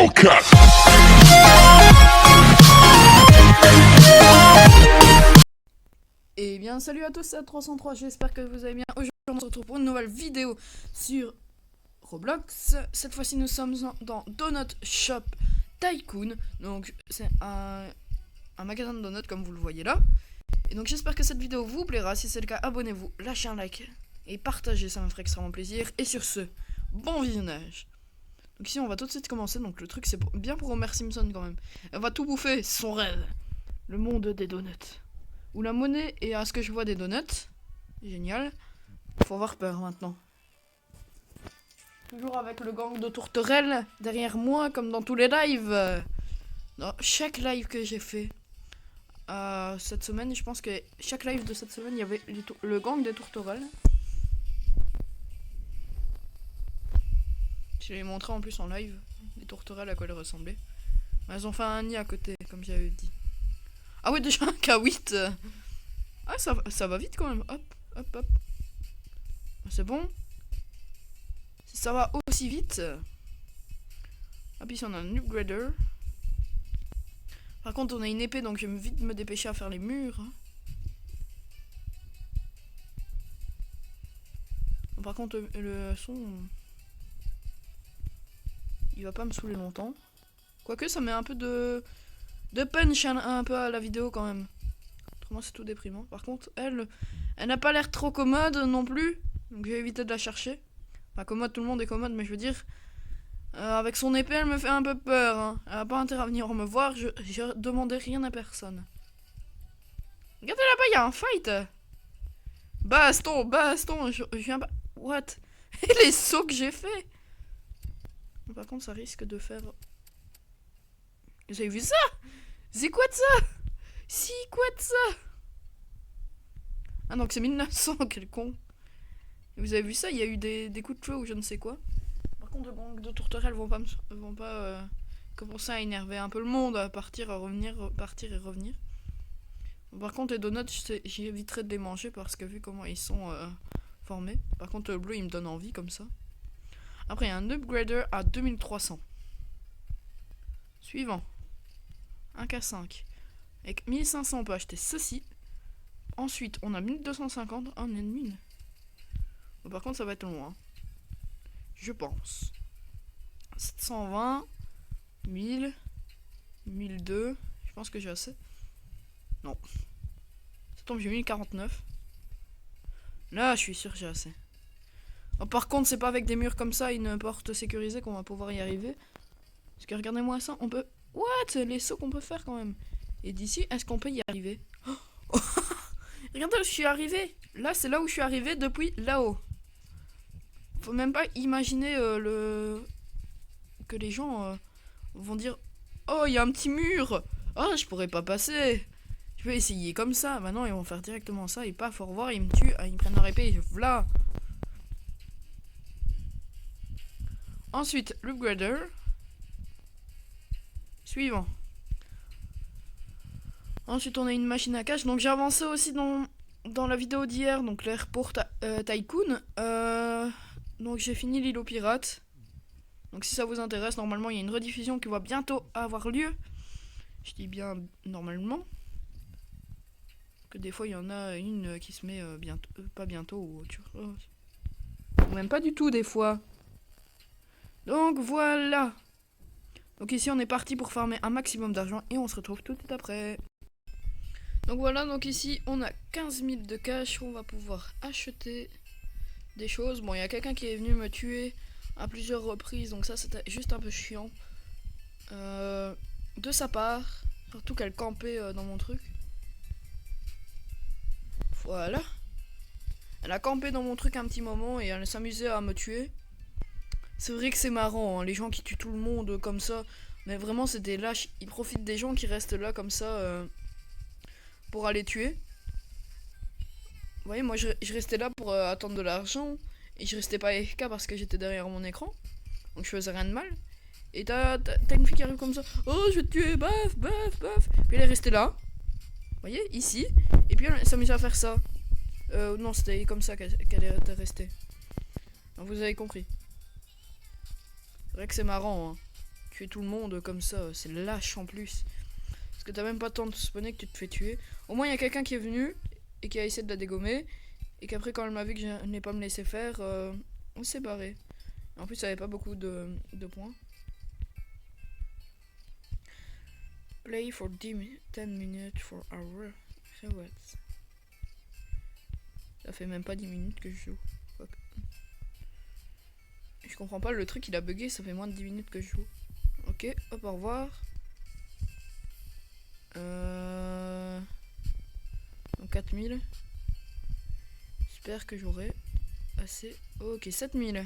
Hellcat. Et bien salut à tous, c'est 303, j'espère que vous allez bien. Aujourd'hui on se retrouve pour une nouvelle vidéo sur Roblox. Cette fois-ci nous sommes dans Donut Shop Tycoon. Donc c'est un magasin de donuts comme vous le voyez là. Et donc j'espère que cette vidéo vous plaira. Si c'est le cas, abonnez-vous, lâchez un like et partagez, ça me ferait extrêmement plaisir. Et sur ce, bon visionnage. Donc ici on va tout de suite commencer. Donc le truc c'est bien pour Homer Simpson quand même. Elle va tout bouffer, c'est son rêve. Le monde des donuts. Où la monnaie est à ce que je vois des donuts. Génial. Faut avoir peur maintenant. Toujours avec le gang de tourterelles derrière moi, comme dans tous les lives. Dans chaque live que j'ai fait cette semaine, je pense que chaque live de cette semaine, il y avait le gang des tourterelles. Je l'ai montré en plus en live, les tourterelles à quoi elles ressemblaient. Mais elles ont fait un nid à côté, comme j'avais dit. Ah ouais, déjà un K8. Ah, ça va vite quand même. Hop, hop, hop. C'est bon. Si ça va aussi vite. Ah, puis ici on a un upgrader. Par contre, on a une épée, donc je vais vite me dépêcher à faire les murs. Par contre, le son... il va pas me saouler longtemps. Quoique, ça met un peu de punch un peu à la vidéo quand même. Autrement, c'est tout déprimant. Par contre, elle n'a pas l'air trop commode non plus. Donc, j'ai évité de la chercher. Enfin, commode, tout le monde est commode, mais je veux dire... avec son épée, elle me fait un peu peur. Hein. Elle a pas intérêt à venir me voir. Je demandais rien à personne. Regardez là-bas, il y a un fight. Baston, baston. Je viens pas... What? Et les sauts que j'ai fait. Par contre, ça risque de faire... Vous avez vu ça? C'est quoi de ça? Si, quoi de ça? Ah donc c'est 1900, quel con. Et vous avez vu ça? Il y a eu des coups de feu ou je ne sais quoi. Par contre, le gang de tourterelles vont pas commencer à énerver un peu le monde, à partir, à revenir, partir et revenir. Par contre, les donuts, j'éviterai de les manger parce que vu comment ils sont formés. Par contre, le bleu, il me donne envie comme ça. Après, il y a un upgrader à 2300. Suivant. Un K5. Avec 1500, on peut acheter ceci. Ensuite, on a 1250 en ennemi. Bon, par contre, ça va être loin. Je pense. 720. 1000. 1002. Je pense que j'ai assez. Non. Ça tombe, j'ai 1049. Là, je suis sûr que j'ai assez. Oh, par contre, c'est pas avec des murs comme ça, une porte sécurisée qu'on va pouvoir y arriver. Parce que regardez-moi ça, on peut... What? Les sauts qu'on peut faire quand même. Et d'ici, est-ce qu'on peut y arriver? Oh regardez où je suis arrivé. Là, c'est là où je suis arrivé depuis là-haut. Faut même pas imaginer que les gens vont dire oh, il y a un petit mur. Oh, je pourrais pas passer. Je vais essayer comme ça. Maintenant, ils vont faire directement ça. Et paf, au revoir, ils me tuent. Ils me prennent leur épée. Voilà. Ensuite, l'upgrader. Suivant. Ensuite, on a une machine à cash. Donc, j'ai avancé aussi dans la vidéo d'hier. Donc, l'airport Tycoon. Donc, j'ai fini l'île aux pirates. Donc, si ça vous intéresse, normalement, il y a une rediffusion qui va bientôt avoir lieu. Je dis bien normalement. Que des fois, il y en a une qui se met bientôt, pas bientôt. Ou même pas du tout, des fois. Donc, voilà. Donc ici on est parti pour farmer un maximum d'argent et on se retrouve tout de suite après. Donc voilà, donc ici on a 15 000 de cash, on va pouvoir acheter des choses. Bon, il y a quelqu'un qui est venu me tuer à plusieurs reprises, donc ça c'était juste un peu chiant. De sa part, surtout qu'elle campait dans mon truc. Voilà. Elle a campé dans mon truc un petit moment et elle s'amusait à me tuer. C'est vrai que c'est marrant, hein, les gens qui tuent tout le monde comme ça. Mais vraiment, c'est des lâches. Ils profitent des gens qui restent là comme ça pour aller tuer. Vous voyez, moi, je restais là pour attendre de l'argent. Et je restais pas AFK parce que j'étais derrière mon écran. Donc, je faisais rien de mal. Et t'as une fille qui arrive comme ça. Oh, je vais te tuer, baf, baf, baf. Puis elle est restée là. Vous voyez, ici. Et puis elle s'amusait à faire ça. Non, c'était comme ça qu'elle était restée. Donc, vous avez compris. C'est vrai que c'est marrant, hein. tuer tout le monde comme ça, c'est lâche en plus. Parce que t'as même pas le temps de spawner que tu te fais tuer. Au moins il y a quelqu'un qui est venu et qui a essayé de la dégommer. Et qu'après quand elle m'a vu que je n'ai pas me laissé faire, on s'est barré. En plus ça avait pas beaucoup de points. Play for 10 minutes for hour. What? Ça fait même pas 10 minutes que je joue. Fuck. Je comprends pas, le truc il a bugué, ça fait moins de 10 minutes que je joue. Ok, hop, au revoir. Donc 4000. J'espère que j'aurai assez. Ok, 7000.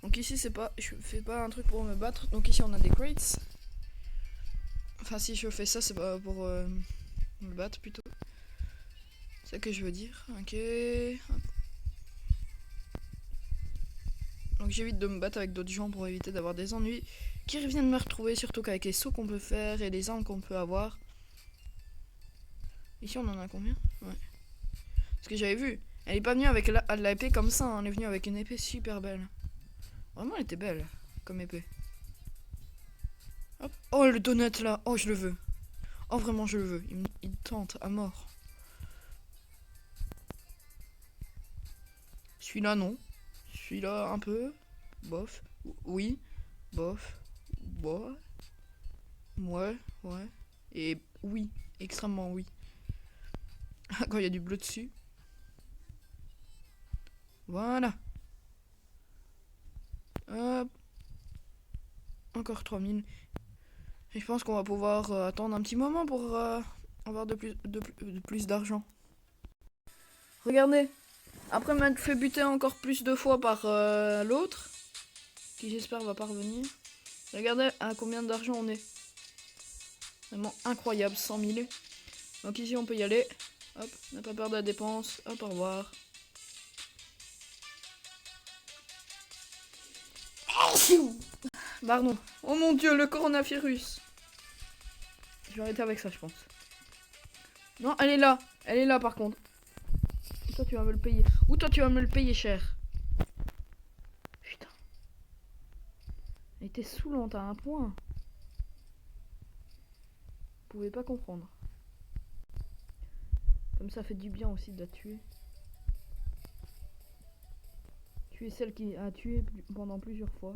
Donc ici c'est pas, je fais pas un truc pour me battre. Donc ici on a des crates. Enfin si je fais ça c'est pas pour me battre plutôt. C'est ça que je veux dire. Ok. Donc j'évite de me battre avec d'autres gens pour éviter d'avoir des ennuis qui reviennent me retrouver, surtout qu'avec les sauts qu'on peut faire et les armes qu'on peut avoir. Ici on en a combien? Ouais. Parce que j'avais vu, elle est pas venue avec la épée comme ça, hein. Elle est venue avec une épée super belle. Vraiment elle était belle comme épée. Hop. Oh le donut là, oh je le veux. Oh vraiment je le veux, il tente à mort. Celui-là non. Celui-là un peu. Bof. Oui. Bof. Bof. Ouais. Ouais. Et oui. Extrêmement oui. Quand il y a du bleu dessus. Voilà. Hop. Encore 3000. Et je pense qu'on va pouvoir attendre un petit moment pour avoir de plus d'argent. Regardez. Après m'être fait buter encore plus de fois par l'autre, qui j'espère va pas revenir. Regardez à combien d'argent on est. Vraiment incroyable, 100 000. Donc ici on peut y aller. Hop, n'a pas peur de la dépense. Hop, au revoir. Pardon. Oh mon dieu, le coronavirus. Je vais arrêter avec ça, je pense. Non, elle est là. Elle est là par contre. Et toi tu vas me le payer. Ou toi tu vas me le payer cher. Putain. Elle était saoulante à un point. Vous pouvez pas comprendre. Comme ça fait du bien aussi de la tuer. Tuer celle qui a tué pendant plusieurs fois.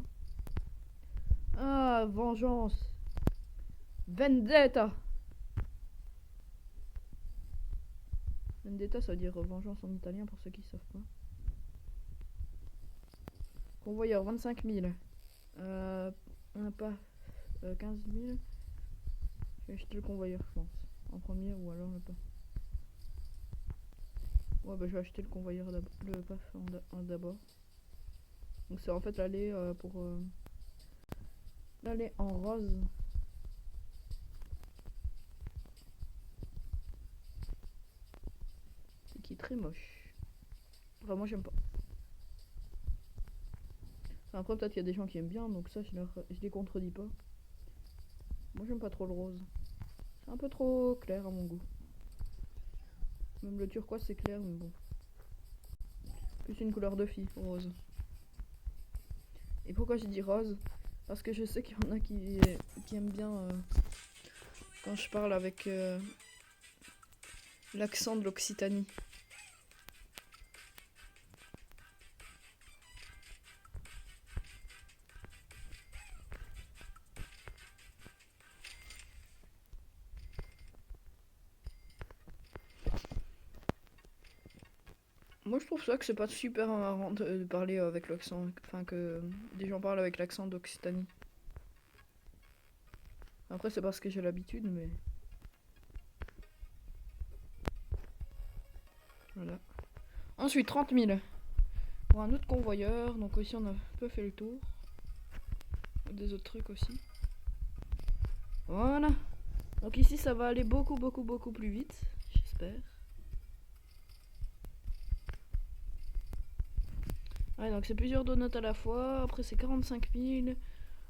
Ah, vengeance. Vendetta. Vendetta ça veut dire vengeance en italien pour ceux qui savent pas. Convoyeur 25 000. On n'a pas 15 000. Je vais acheter le convoyeur je pense. En premier ou alors le pas. Ouais bah je vais acheter le convoyeur le PAF d'abord. Donc c'est en fait l'aller pour l'aller en rose. C'est qui est très moche. Enfin moi j'aime pas. Enfin, après peut-être qu'il y a des gens qui aiment bien donc ça je les contredis pas. Moi j'aime pas trop le rose. C'est un peu trop clair à mon goût. Même le turquoise c'est clair mais bon. Plus une couleur de fille, rose. Et pourquoi j'ai dit rose? Parce que je sais qu'il y en a qui aiment bien quand je parle avec l'accent de l'Occitanie. Moi je trouve ça que c'est pas super marrant de parler avec l'accent, enfin que des gens parlent avec l'accent d'Occitanie. Après c'est parce que j'ai l'habitude mais... Voilà. Ensuite 30 000 pour un autre convoyeur, donc aussi on a un peu fait le tour. Des autres trucs aussi. Voilà. Donc ici ça va aller beaucoup plus vite, j'espère. Ouais, donc c'est plusieurs donuts à la fois. Après c'est 45 000.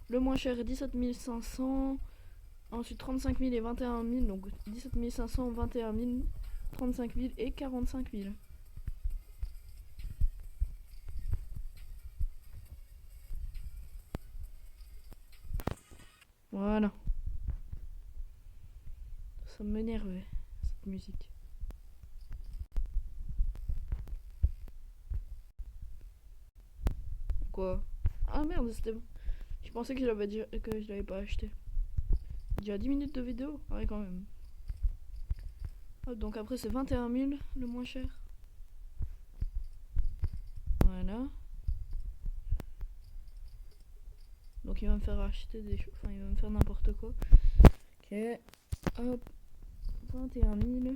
Le moins cher est 17 500. Ensuite 35 000 et 21 000. Donc 17 500, 21 000, 35 000 et 45 000. Voilà. Ça m'énervait, cette musique. Quoi? Ah merde, c'était bon. Je pensais que je l'avais pas acheté. Déjà 10 minutes de vidéo? Ouais, quand même. Hop, donc après, c'est 21 000 le moins cher. Voilà. Donc il va me faire acheter des choses. Enfin, il va me faire n'importe quoi. Ok. Hop. 21 000.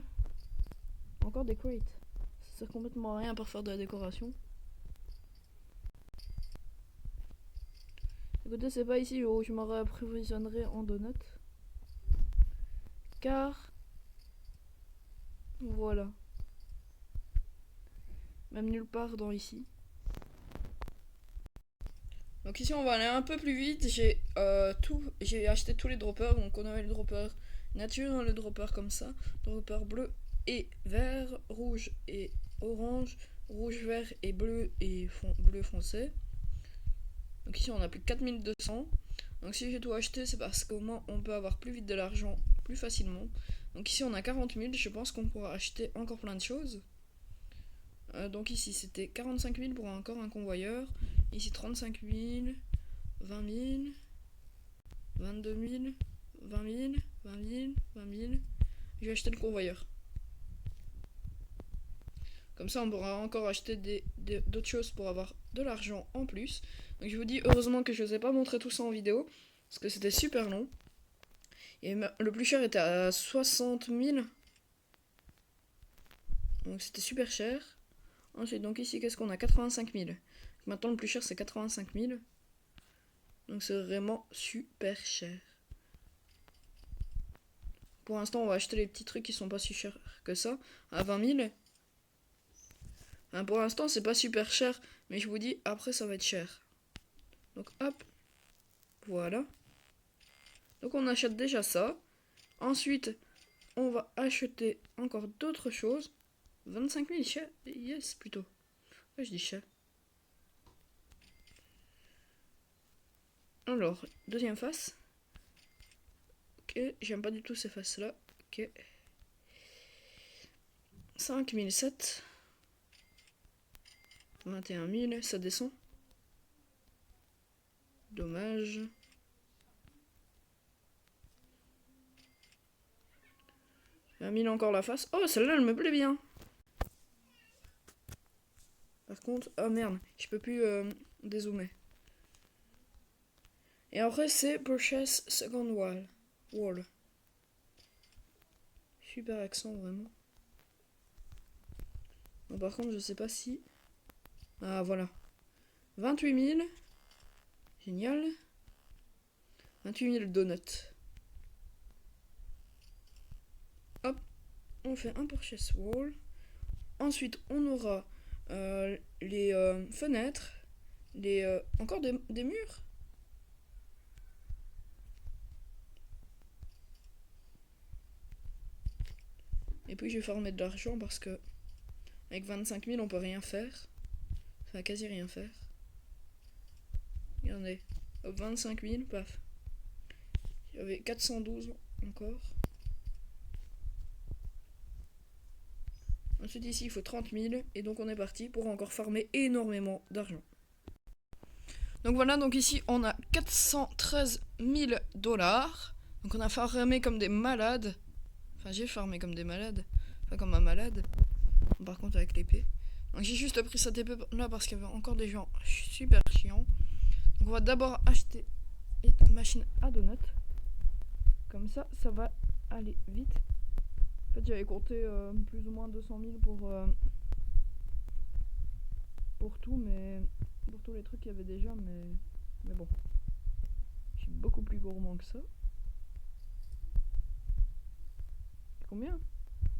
Encore des crates. Ça sert complètement à rien pour faire de la décoration. Écoutez, c'est pas ici où je me réapprovisionnerai en donuts. Car... Voilà. Même nulle part dans ici. Donc ici on va aller un peu plus vite. J'ai acheté tous les droppers. Donc on avait le dropper nature, le dropper comme ça, dropper bleu et vert, rouge et orange, rouge, vert et bleu bleu foncé. Donc ici on a plus de 4200. Donc si j'ai tout acheté, c'est parce qu'au moins on peut avoir plus vite de l'argent plus facilement. Donc ici on a 40 000. Je pense qu'on pourra acheter encore plein de choses. Donc ici c'était 45 000 pour encore un convoyeur. Ici 35 000, 20 000, 22 000, 20 000, 20 000, 20 000. Je vais acheter le convoyeur. Comme ça on pourra encore acheter d'autres choses pour avoir de l'argent en plus. Donc je vous dis heureusement que je ne vous ai pas montré tout ça en vidéo. Parce que c'était super long. Et le plus cher était à 60 000. Donc c'était super cher. Ensuite, donc ici, qu'est-ce qu'on a? 85 000. Maintenant, le plus cher, c'est 85 000. Donc c'est vraiment super cher. Pour l'instant, on va acheter les petits trucs qui sont pas si chers que ça. À 20 000. Enfin, pour l'instant, c'est pas super cher. Mais je vous dis, après, ça va être cher. Donc hop. Voilà. Donc on achète déjà ça. Ensuite, on va acheter encore d'autres choses. 25 000 cher. Yes, plutôt. Ouais, je dis cher. Alors, deuxième face. Ok, j'aime pas du tout ces faces là. Ok. 5007. 21 000, ça descend. Dommage. Un 1000 encore la face. Oh, celle-là, elle me plaît bien. Par contre, oh merde, je peux plus dézoomer. Et après, c'est Purchase Second Wall. Super accent, vraiment. Bon, par contre, je sais pas si... Ah, voilà. 28 000. Génial. 28 000 donuts. Hop. On fait un Purchase Wall. Ensuite, on aura les fenêtres. Encore des murs. Et puis je vais farmer de l'argent parce que avec 25 000 on peut rien faire. Enfin quasi rien faire. Regardez. Hop, 25 000, paf. Il y avait 412 encore. Ensuite ici il faut 30 000 et donc on est parti pour encore farmer énormément d'argent. Donc voilà, donc ici on a 413 000 dollars. Donc on a farmé comme des malades. Enfin j'ai farmé comme des malades. Enfin comme un malade. Par contre avec l'épée. Donc j'ai juste pris cette épée là parce qu'il y avait encore des gens super chiants. Donc on va d'abord acheter une machine à donuts. Comme ça, ça va aller vite. En fait j'avais compté plus ou moins 200 000 pour tout, mais pour tous les trucs qu'il y avait déjà, mais bon. Je suis beaucoup plus gourmand que ça. Combien?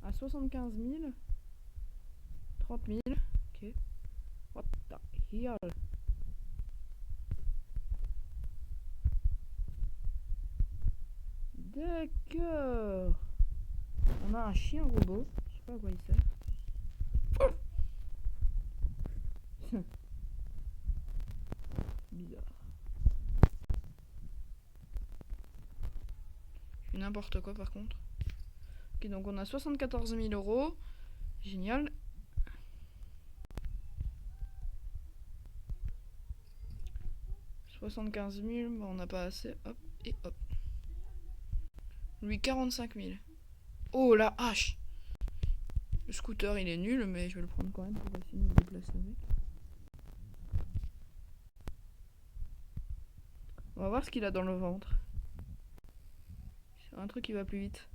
À 75 000. 30 000. Ok. What the hell? D'accord. On a un chien robot. Je sais pas à quoi il sert. Bizarre. N'importe quoi par contre. Ok, donc on a 74 000 euros. Génial. « 75 000, bah on n'a pas assez. Hop, et hop. Lui, 45 000. Oh, la hache! Le scooter, il est nul, mais je vais le prendre quand même pour essayer de me déplacer avec. On va voir ce qu'il a dans le ventre. C'est un truc qui va plus vite.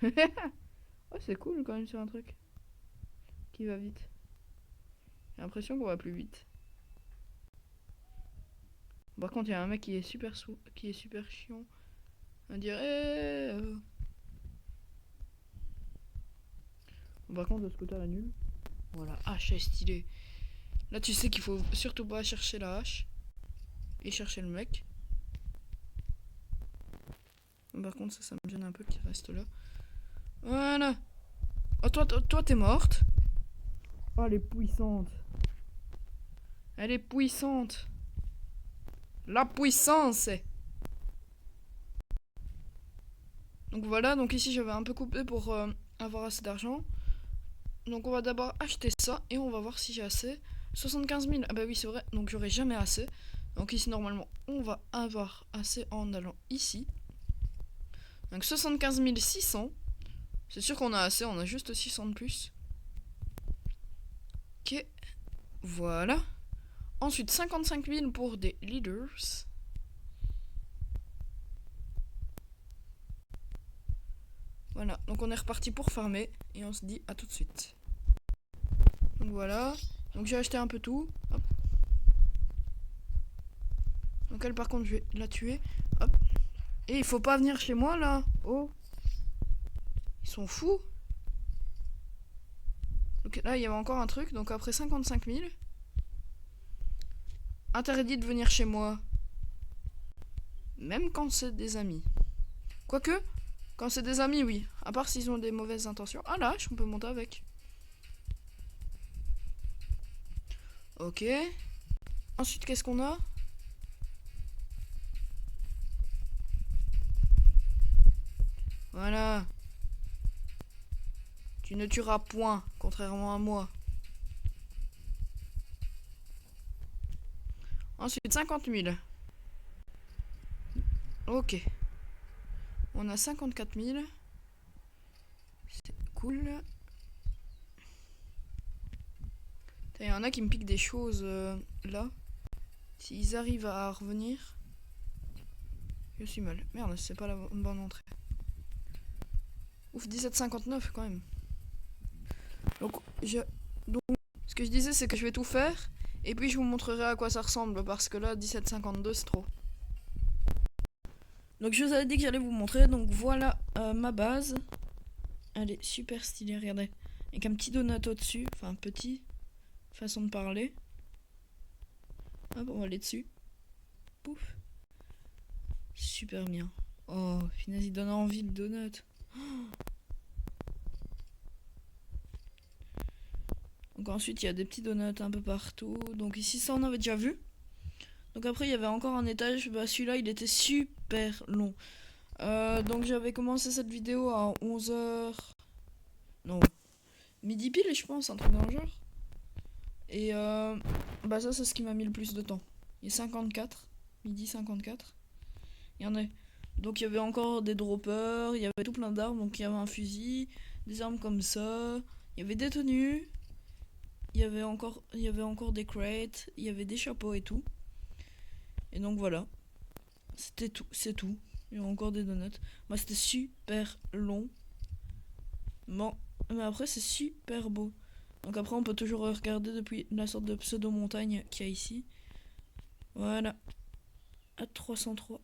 Oh, c'est cool quand même sur un truc qui va vite. J'ai l'impression qu'on va plus vite. Par contre, il y a un mec qui est super chiant. On dirait. Par contre, le scooter est nul. Voilà, hache est stylé. Là, tu sais qu'il faut surtout pas chercher la hache et chercher le mec. Par contre, ça me gêne un peu qu'il reste là. Voilà. Oh, toi, t'es morte. Oh, elle est puissante. Elle est puissante. La puissance. Donc voilà, donc ici j'avais un peu coupé pour avoir assez d'argent. Donc on va d'abord acheter ça et on va voir si j'ai assez. 75 000, ah bah oui c'est vrai, donc j'aurai jamais assez. Donc ici normalement on va avoir assez en allant ici. Donc 75 600. C'est sûr qu'on a assez, on a juste 600 de plus. Ok, voilà. Ensuite 55 000 pour des leaders. Voilà, donc on est reparti pour farmer et on se dit à tout de suite. Donc voilà, donc j'ai acheté un peu tout. Hop. Donc elle par contre je vais la tuer. Hop. Et il faut pas venir chez moi là. Oh. Ils sont fous. Donc là il y avait encore un truc, donc après 55 000. Interdit de venir chez moi. Même quand c'est des amis. Quoique, quand c'est des amis oui. À part s'ils ont des mauvaises intentions. Ah là, on peut monter avec. Ok. Ensuite, qu'est-ce qu'on a? Voilà. Tu ne tueras point, contrairement à moi. Ensuite, 50 000. Ok. On a 54 000. C'est cool. Il y en a qui me piquent des choses là. S'ils arrivent à revenir. Je suis mal. Merde, c'est pas la bonne entrée. Ouf, 17,59 quand même. Donc, ce que je disais, c'est que je vais tout faire. Et puis, je vous montrerai à quoi ça ressemble. Parce que là, 17,52, c'est trop. Donc, je vous avais dit que j'allais vous montrer. Donc, voilà ma base. Elle est super stylée, regardez. Avec un petit donut au-dessus. Enfin, petit. Façon de parler. Hop, on va aller dessus. Pouf. Super bien. Oh, finalement, il donne envie le donut. Donc ensuite, il y a des petits donuts un peu partout. Donc ici, ça, on avait déjà vu. Donc après, il y avait encore un étage. Bah, celui-là, il était super long. Donc j'avais commencé cette vidéo à 11h. Non. Midi pile, je pense, un truc dans le genre. Et bah ça, c'est ce qui m'a mis le plus de temps. Il est 54. Midi 54. Il y en a. Donc il y avait encore des droppers, il y avait tout plein d'armes. Donc il y avait un fusil, des armes comme ça. Il y avait des tenues. Il y avait encore des crates. Il y avait des chapeaux et tout. Et donc voilà. C'était tout. C'est tout. Il y a encore des donuts. Moi, c'était super long. Bon. Mais après, c'est super beau. Donc après, on peut toujours regarder depuis la sorte de pseudo-montagne qu'il y a ici. Voilà. À 303.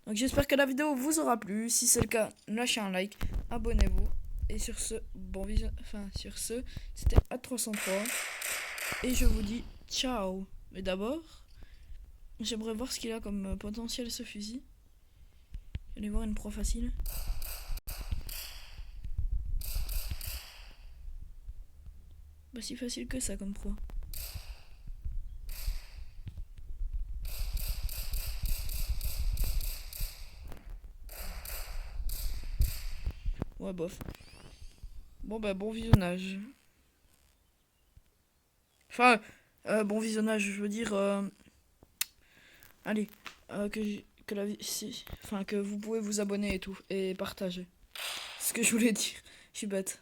Donc j'espère que la vidéo vous aura plu. Si c'est le cas, lâchez un like. Abonnez-vous. Et sur ce, bon vision. Enfin, sur ce, c'était à 303. Et je vous dis ciao. Mais d'abord, j'aimerais voir ce qu'il a comme potentiel ce fusil. Allez voir une proie facile. Pas si facile que ça comme proie. Ouais, bof. Bon, bah, bon visionnage. Enfin, bon visionnage, je veux dire. Allez, que la si, enfin, que vous pouvez vous abonner et tout, et partager. C'est ce que je voulais dire. Je suis bête.